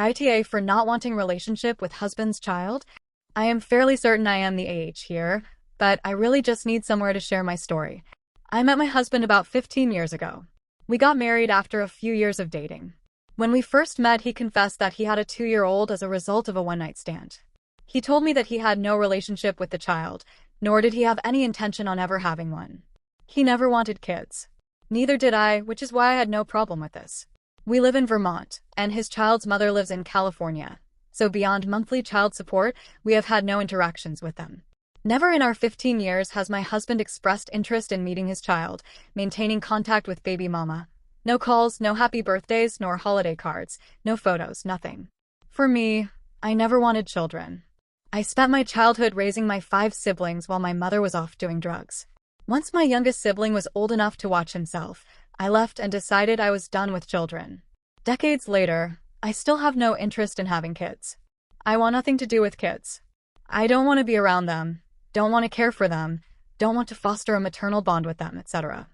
AITA for not wanting relationship with husband's child? I am fairly certain I am the AH here, but I really just need somewhere to share my story. I met my husband about 15 years ago. We got married after a few years of dating. When we first met, he confessed that he had a 2-year-old as a result of a one-night stand. He told me that he had no relationship with the child, nor did he have any intention on ever having one. He never wanted kids. Neither did I, which is why I had no problem with this. We live in Vermont, and his child's mother lives in California, so beyond monthly child support, we have had no interactions with them. Never in our 15 years has my husband expressed interest in meeting his child, maintaining contact with baby mama. No calls, no happy birthdays, nor holiday cards, no photos, nothing. For me, I never wanted children. I spent my childhood raising my 5 siblings while my mother was off doing drugs. Once my youngest sibling was old enough to watch himself, I left and decided I was done with children. Decades later, I still have no interest in having kids. I want nothing to do with kids. I don't want to be around them, don't want to care for them, don't want to foster a maternal bond with them, etc.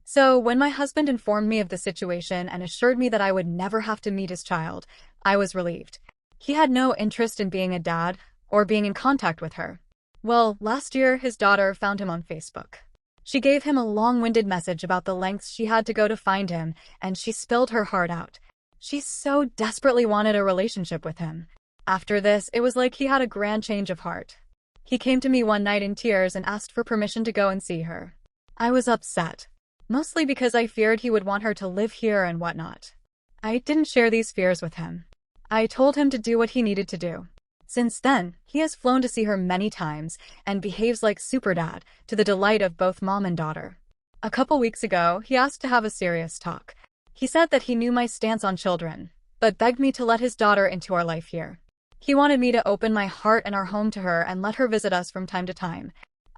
So, when my husband informed me of the situation and assured me that I would never have to meet his child, I was relieved. He had no interest in being a dad or being in contact with her. Well, last year, his daughter found him on Facebook. She gave him a long-winded message about the lengths she had to go to find him, and she spilled her heart out. She so desperately wanted a relationship with him. After this, it was like he had a grand change of heart. He came to me one night in tears and asked for permission to go and see her. I was upset, mostly because I feared he would want her to live here and whatnot. I didn't share these fears with him. I told him to do what he needed to do. Since then, he has flown to see her many times and behaves like super dad, to the delight of both mom and daughter. A couple weeks ago, he asked to have a serious talk. He said that he knew my stance on children, but begged me to let his daughter into our life here. He wanted me to open my heart and our home to her and let her visit us from time to time.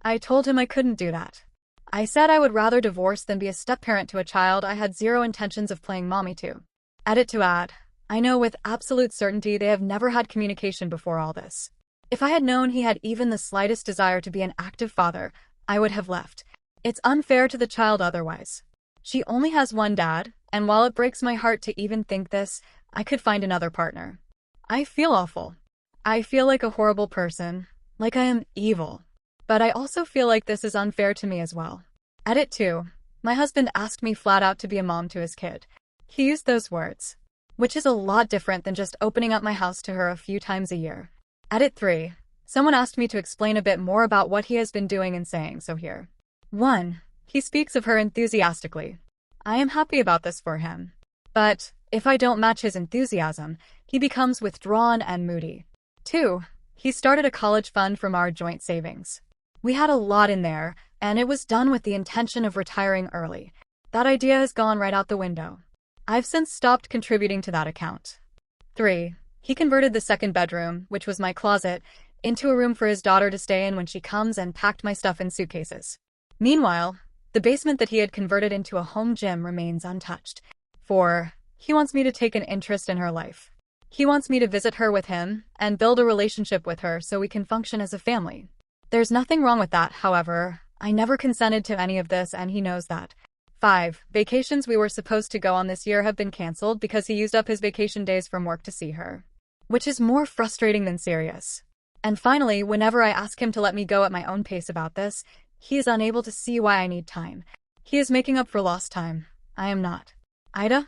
I told him I couldn't do that. I said I would rather divorce than be a step-parent to a child I had zero intentions of playing mommy to. Edit to add, I know with absolute certainty they have never had communication before all this. If I had known he had even the slightest desire to be an active father, I would have left. It's unfair to the child otherwise. She only has one dad, and while it breaks my heart to even think this, I could find another partner. I feel awful. I feel like a horrible person, like I am evil. But I also feel like this is unfair to me as well. Edit 2. My husband asked me flat out to be a mom to his kid. He used those words, which is a lot different than just opening up my house to her a few times a year. Edit 3. Someone asked me to explain a bit more about what he has been doing and saying, so here. 1. He speaks of her enthusiastically. I am happy about this for him. But, if I don't match his enthusiasm, he becomes withdrawn and moody. 2. He started a college fund from our joint savings. We had a lot in there, and it was done with the intention of retiring early. That idea has gone right out the window. I've since stopped contributing to that account. 3. He converted the second bedroom, which was my closet, into a room for his daughter to stay in when she comes and packed my stuff in suitcases. Meanwhile, the basement that he had converted into a home gym remains untouched. 4. He wants me to take an interest in her life. He wants me to visit her with him and build a relationship with her so we can function as a family. There's nothing wrong with that, however. I never consented to any of this and he knows that. 5. Vacations we were supposed to go on this year have been canceled because he used up his vacation days from work to see her, which is more frustrating than serious. And finally, whenever I ask him to let me go at my own pace about this, he is unable to see why I need time. He is making up for lost time. I am not. AITA?